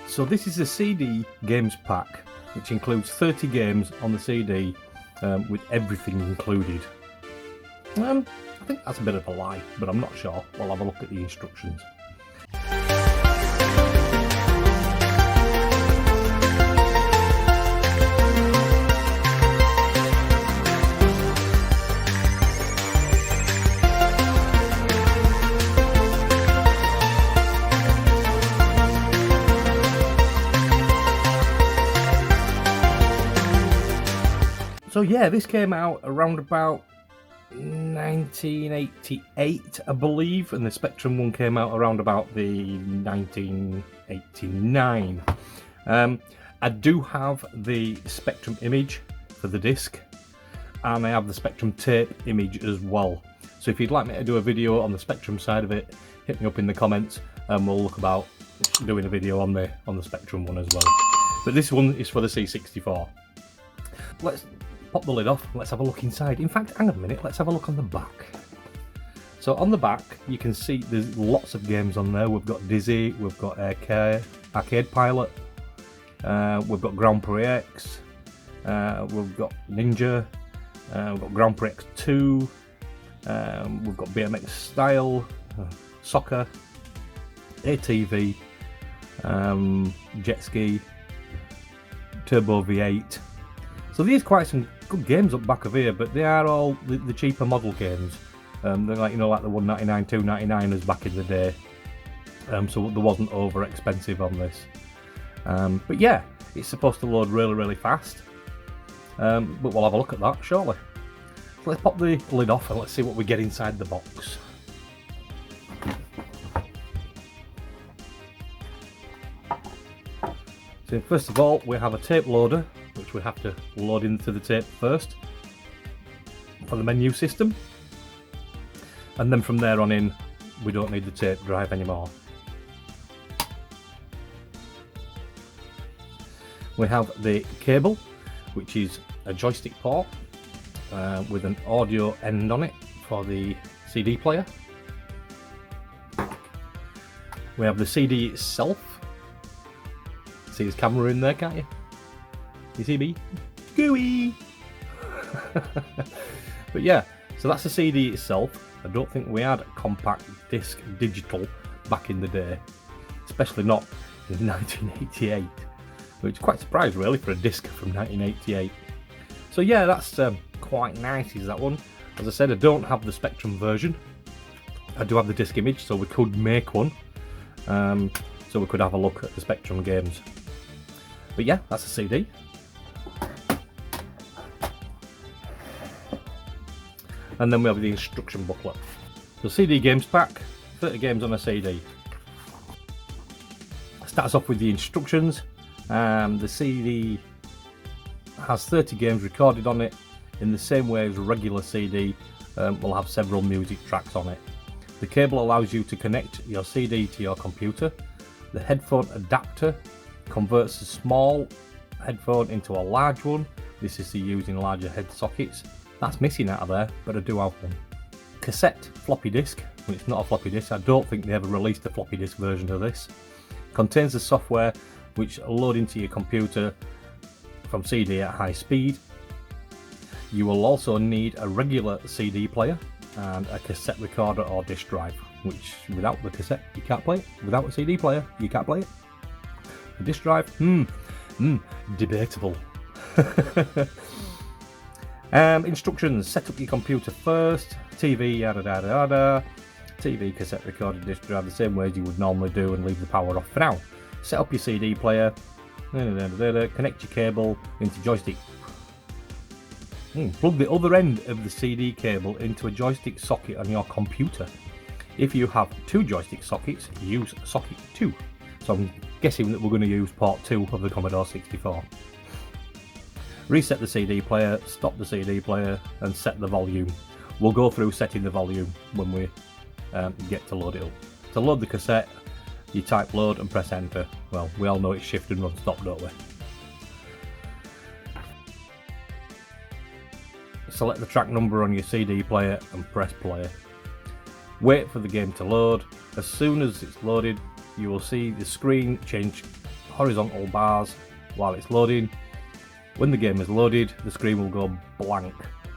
So this is a CD games pack, which includes 30 games on the CD with everything included. I think that's a bit of a lie, but I'm not sure. We'll have a look at the instructions. So yeah, this came out around about 1988, I believe, and the Spectrum one came out around about the 1989. I do have the Spectrum image for the disc, and I have the Spectrum tape image as well. So if you'd like me to do a video on the Spectrum side of it, hit me up in the comments, and we'll look about doing a video on the Spectrum one as well. But this one is for the C64. Let's pop the lid off, let's have a look inside. In fact, hang on a minute, let's have a look on the back. So on the back, you can see there's lots of games on there. We've got Dizzy, we've got Arcade Pilot, we've got Grand Prix X, we've got Ninja, we've got Grand Prix X2, we've got BMX Style, Soccer, ATV, Jet Ski, Turbo V8. So there's quite some good games up back of here, but they are all the cheaper model games. They're like, you know, like the $1.99, $2.99 back in the day. So there wasn't over expensive on this. But yeah, it's supposed to load really, really fast. But we'll have a look at that shortly. So let's pop the lid off and let's see what we get inside the box. So first of all, we have a tape loader, which we have to load into the tape first for the menu system, and then from there on in we don't need the tape drive anymore. We have the cable, which is a joystick port with an audio end on it for the CD player. We have the CD itself. See his camera in there, can't you? You see me? Gooey! But yeah, so that's the CD itself. I don't think we had a compact disc digital back in the day, especially not in 1988, which is quite surprised really for a disc from 1988. So yeah, that's quite nice, is that one. As I said, I don't have the Spectrum version. I do have the disc image, so we could make one. So we could have a look at the Spectrum games. But yeah, that's a CD. And then we have the instruction booklet. The CD games pack, 30 games on a CD. Starts off with the instructions. The CD has 30 games recorded on it. In the same way as a regular CD, will have several music tracks on it. The cable allows you to connect your CD to your computer. The headphone adapter converts a small headphone into a large one. This is to use in larger head sockets. That's missing out of there, but I do have one. Cassette floppy disk, well, it's not a floppy disk, I don't think they ever released a floppy disk version of this. Contains the software which load into your computer from CD at high speed. You will also need a regular CD player and a cassette recorder or disk drive, which without the cassette you can't play it. Without a CD player you can't play it. A disk drive, debatable. Instructions: set up your computer first, TV, yada yada yada, TV, cassette recorder, disk drive, the same way as you would normally do, and leave the power off for now. Set up your CD player, connect your cable into joystick. Plug the other end of the CD cable into a joystick socket on your computer. If you have two joystick sockets, use socket 2. So I'm guessing that we're going to use port 2 of the Commodore 64. Reset the CD player, stop the CD player, and set the volume. We'll go through setting the volume when we get to load it up. To load the cassette, you type load and press enter. Well, we all know it's shift and run stop, don't we? Select the track number on your CD player and press play. Wait for the game to load. As soon as it's loaded, you will see the screen change horizontal bars while it's loading. When the game is loaded, the screen will go blank.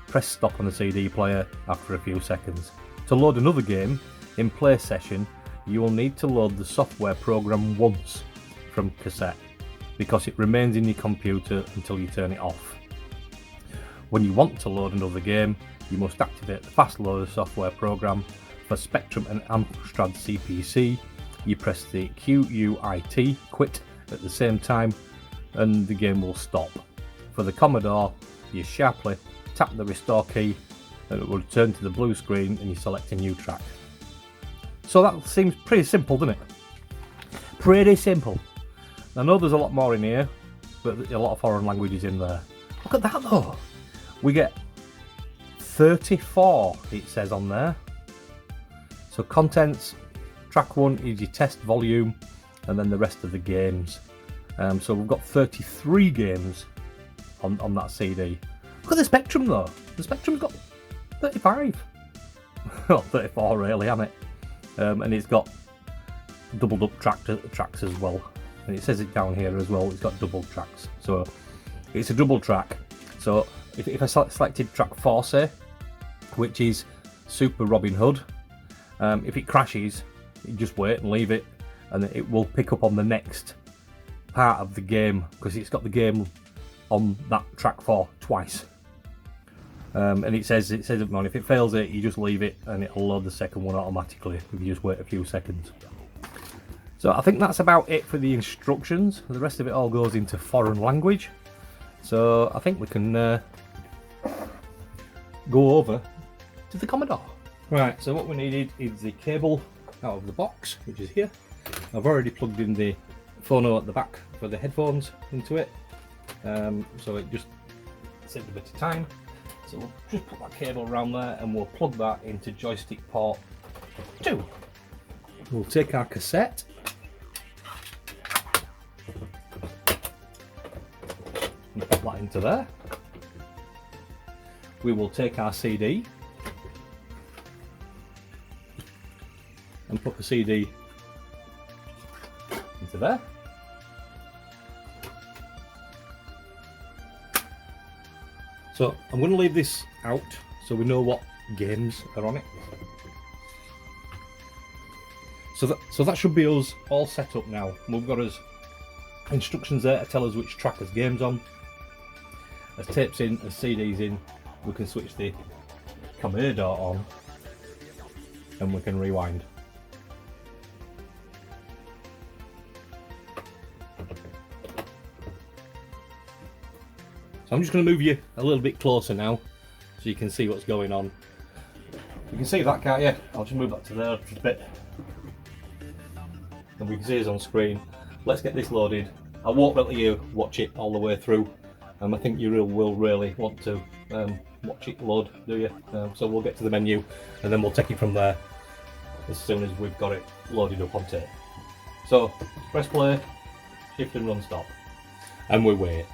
Press stop on the CD player after a few seconds. To load another game in play session, you will need to load the software program once from cassette, because it remains in your computer until you turn it off. When you want to load another game, you must activate the fast loader software program. For Spectrum and Amstrad CPC, you press the QUIT, quit, at the same time and the game will stop. For the Commodore, you sharply tap the restore key and it will return to the blue screen and you select a new track. So that seems pretty simple, doesn't it? Pretty simple. I know there's a lot more in here, but a lot of foreign languages in there. Look at that though. We get 34, it says on there. So contents, track 1 is your test volume, and then the rest of the games. So we've got 33 games on that CD. Look at the Spectrum though. The Spectrum's got 35. Well, 34 really, hasn't it? And it's got doubled up tracks as well. And it says it down here as well, it's got double tracks. So it's a double track. So if I selected track 4, say, which is Super Robin Hood, if it crashes, you just wait and leave it, and it will pick up on the next part of the game, because it's got the game on that track 4 twice. And it says if it fails it, you just leave it and it'll load the second one automatically if you just wait a few seconds. So I think that's about it for the instructions. The rest of it all goes into foreign language. So I think we can go over to the Commodore. Right, so what we needed is the cable out of the box, which is here. I've already plugged in the phono at the back for the headphones into it, so it just saved a bit of time. So we'll just put that cable around there and we'll plug that into joystick port 2. We'll take our cassette, and put that into there. We will take our CD and put the CD into there. So I'm going to leave this out so we know what games are on it. So that should be us all set up now. We've got us instructions there to tell us which track has games on. As tapes in, as CDs in, we can switch the Commodore on and we can rewind. So I'm just going to move you a little bit closer now so you can see what's going on. You can see that, can't you? I'll just move that to there just a bit. And we can see us on screen. Let's get this loaded. I won't let you watch it all the way through. I think you will really want to watch it load, do you? So we'll get to the menu and then we'll take it from there as soon as we've got it loaded up on tape. So press play, shift and run stop, and we wait.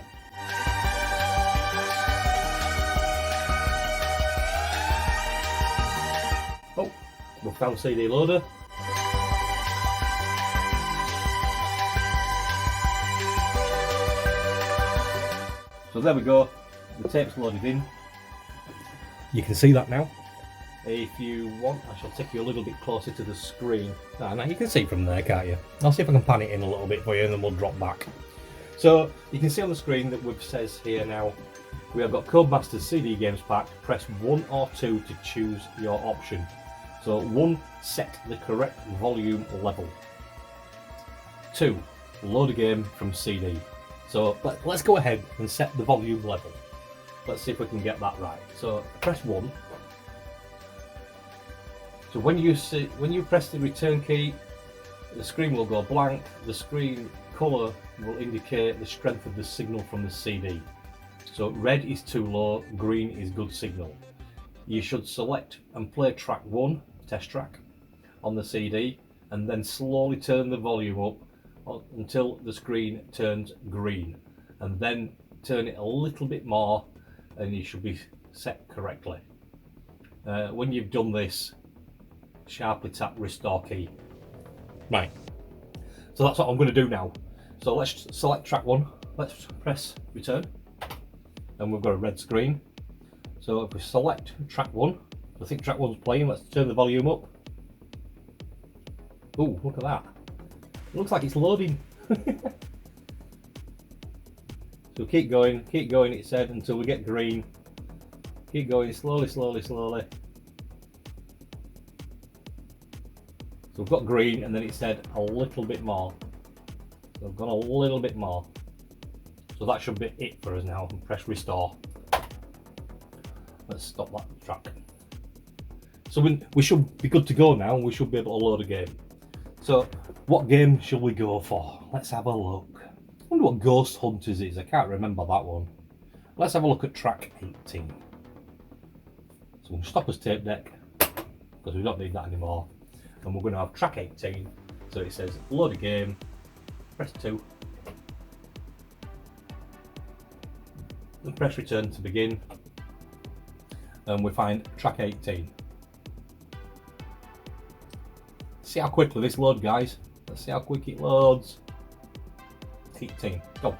Oh, we've found CD loader. So there we go, the tape's loaded in. You can see that now. If you want, I shall take you a little bit closer to the screen. Now you can see from there, can't you? I'll see if I can pan it in a little bit for you and then we'll drop back. So you can see on the screen that we've says here now, we have got Codemasters CD Games Pack. Press 1 or 2 to choose your option. So 1, set the correct volume level. 2, load a game from CD. So let's go ahead and set the volume level. Let's see if we can get that right. So press 1. So when you press the return key, the screen will go blank. The screen colour will indicate the strength of the signal from the CD. So red is too low, green is good signal. You should select and play track 1, test track, on the CD, and then slowly turn the volume up until the screen turns green, and then turn it a little bit more and you should be set correctly. When you've done this, sharply tap restore key. Right, so that's what I'm going to do now. So let's select track 1, let's press return, and we've got a red screen. So if we select track 1, I think track 1's playing, let's turn the volume up. Ooh, look at that. It looks like it's loading. So keep going, it said, until we get green. Keep going slowly, slowly, slowly. So we've got green, and then it said a little bit more. So I've gone a little bit more. So that should be it for us now. And press restore. Let's stop that track. So we should be good to go now. We should be able to load a game. So what game shall we go for? Let's have a look. I wonder what Ghost Hunters is. I can't remember that one. Let's have a look at track 18. So we'll stop as tape deck because we don't need that anymore. And we're going to have track 18. So it says load a game. Press 2. And press return to begin. And we find track 18. See how quickly this loads, guys. Let's see how quick it loads. 18. Go.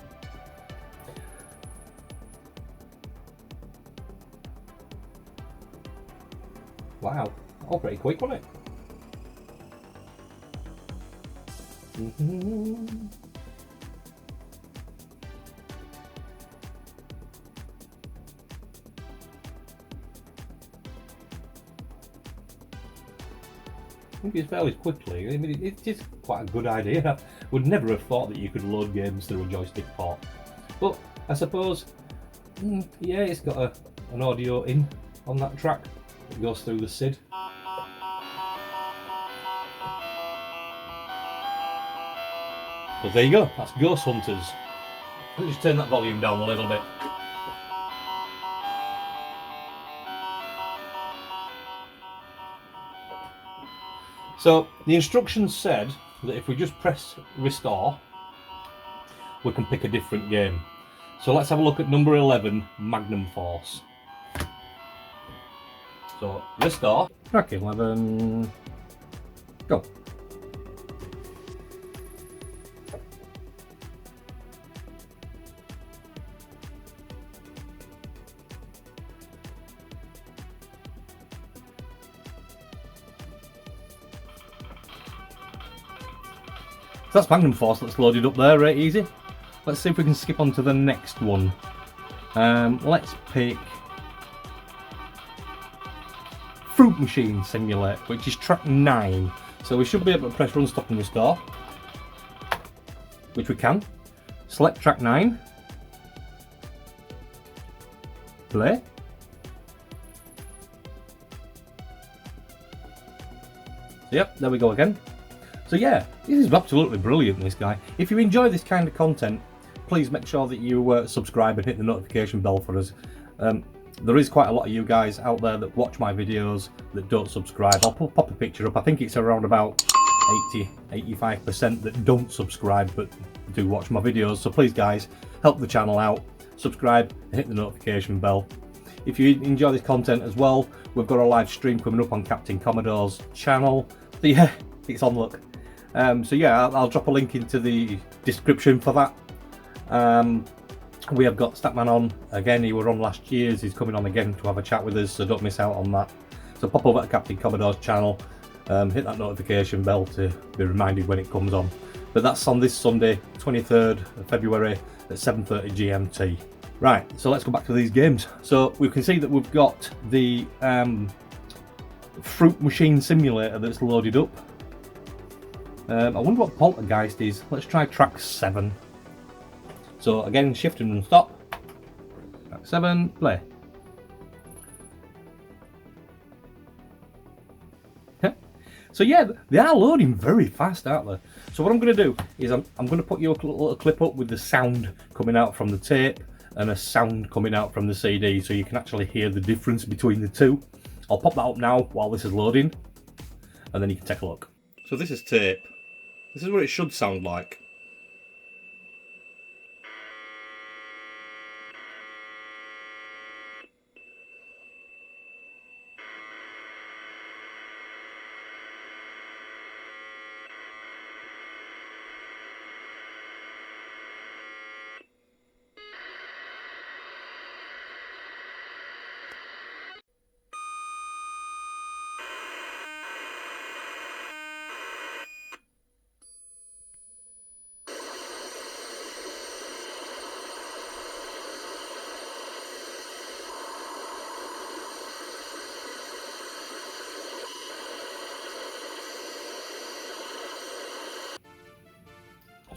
Wow. Oh, pretty quick, wasn't it? I think it's fairly quickly. I mean, it is quite a good idea. I would never have thought that you could load games through a joystick port. But I suppose, yeah, it's got an audio in on that track. It goes through the SID. So there you go, that's Ghost Hunters. Let's just turn that volume down a little bit. So the instructions said that if we just press restore, we can pick a different game. So let's have a look at number 11, Magnum Force. So restore, track 11, go. So that's Magnum Force that's loaded up there, right easy. Let's see if we can skip on to the next one. Let's pick Fruit Machine Simulator, which is track 9. So we should be able to press run, stop and restore, which we can. Select track 9. Play. So yep, there we go again. So yeah, this is absolutely brilliant, this guy. If you enjoy this kind of content, please make sure that you subscribe and hit the notification bell for us. There is quite a lot of you guys out there that watch my videos that don't subscribe. I'll pop a picture up. I think it's around about 80–85% that don't subscribe but do watch my videos. So please guys, help the channel out, subscribe and hit the notification bell. If you enjoy this content as well, we've got a live stream coming up on Captain Commodore's channel. So yeah, it's on look. So yeah, I'll drop a link into the description for that. We have got StatMat on again. He were on last year's. He's coming on again to have a chat with us, so don't miss out on that. So pop over to Captain Commodore's channel, hit that notification bell to be reminded when it comes on. But that's on this Sunday, 23rd of February at 7:30 GMT. Right, so let's go back to these games. So we can see that we've got the Fruit Machine Simulator that's loaded up. I wonder what Poltergeist is. Let's try track 7. So again, shift and stop. Track 7, play. So yeah, they are loading very fast, aren't they? So what I'm going to do is I'm going to put you a little clip up with the sound coming out from the tape and a sound coming out from the CD, so you can actually hear the difference between the two. I'll pop that up now while this is loading, and then you can take a look. So this is tape. This is what it should sound like.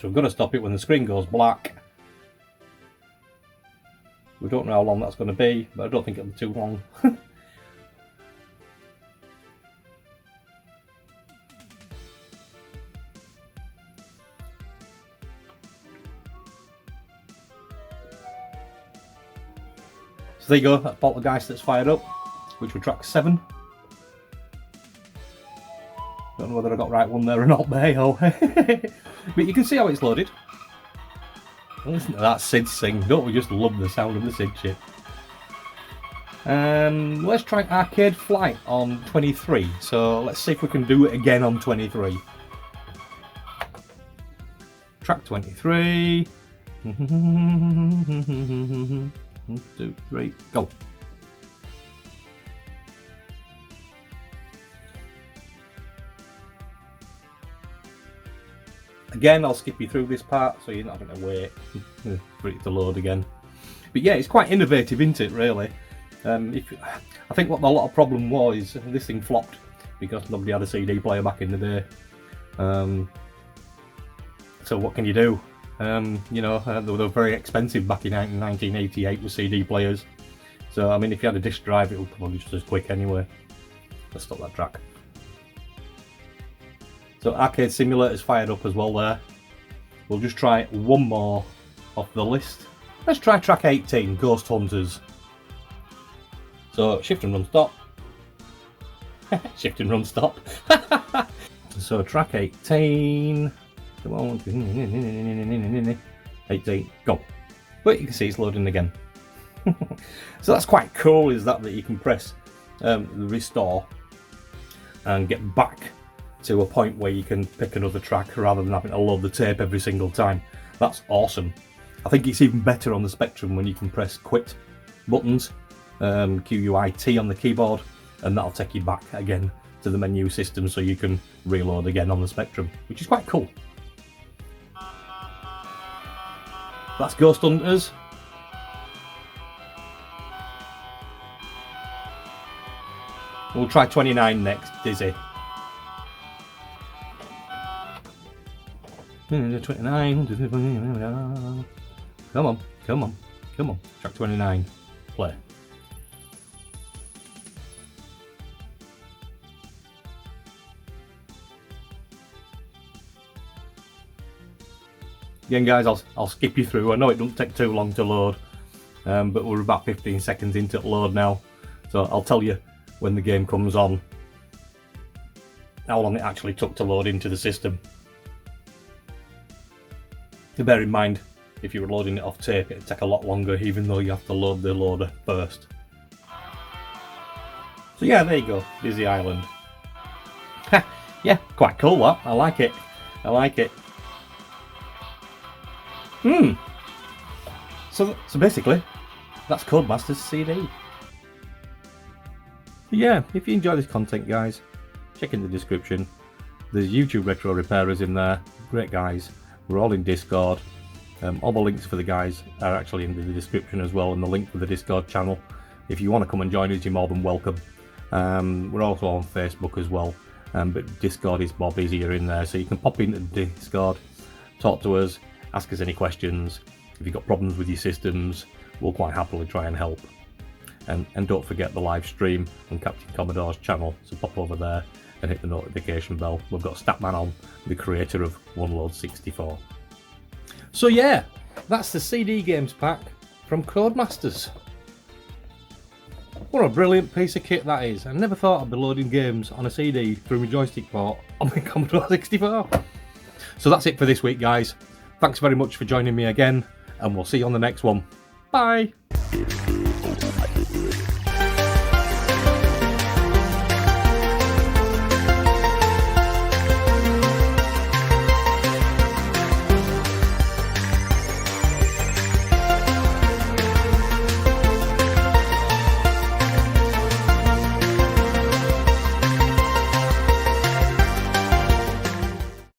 So we've got to stop it when the screen goes black. We don't know how long that's going to be, but I don't think it'll be too long. So there you go, that's Poltergeist that's fired up, which was track 7. Don't know whether I got the right one there or not, but hey ho. But you can see how it's loaded. Listen to that Sid sing, don't we just love the sound of the Sid shit. Let's try Arcade Flight on 23, so let's see if we can do it again on 23. Track 23. 1, 2, 3, go. Again, I'll skip you through this part so you're not having to wait for it to load again. But yeah, it's quite innovative, isn't it, really? I think what a lot of problem was is this thing flopped because nobody had a CD player back in the day. So what can you do? You know, they were very expensive back in 1988 with CD players. So, I mean, if you had a disk drive, it would probably just as quick anyway. Let's stop that track. So Arcade Simulator's fired up as well there. We'll just try one more off the list. Let's try track 18, Ghost Hunters. So shift and run stop. Shift and run stop. So track 18. Come on. 18, go. But you can see it's loading again. So that's quite cool, is that you can press the restore and get back to a point where you can pick another track rather than having to load the tape every single time. That's awesome. I think it's even better on the Spectrum when you can press quit buttons, QUIT on the keyboard, and that'll take you back again to the menu system so you can reload again on the Spectrum, which is quite cool. That's Ghost Hunters. We'll try 29 next, Dizzy. 29. Come on, come on, come on. Track 29. Play. Again, guys, I'll skip you through. I know it doesn't take too long to load, but we're about 15 seconds into load now. So I'll tell you when the game comes on how long it actually took to load into the system. To bear in mind, if you were loading it off tape, it'd take a lot longer, even though you have to load the loader first. So yeah, there you go, Dizzy Island. Yeah, quite cool that. I like it. I like it. So basically, that's Codemasters CD. But yeah, if you enjoy this content, guys, check in the description. There's YouTube Retro Repairers in there. Great guys. We're all in Discord. All the links for the guys are actually in the description as well, and the link for the Discord channel. If you want to come and join us, you're more than welcome. We're also on Facebook as well, but Discord is more busier in there, so you can pop into the Discord, talk to us, ask us any questions. If you've got problems with your systems, we'll quite happily try and help. And don't forget the live stream on Captain Commodore's channel, so pop over there and hit the notification bell. We've got StatMat on, the creator of OneLoad 64. So yeah, that's the CD games pack from Codemasters. What a brilliant piece of kit that is. I never thought I'd be loading games on a CD through my joystick port on my Commodore 64. So that's it for this week, guys. Thanks very much for joining me again, and we'll see you on the next one. Bye!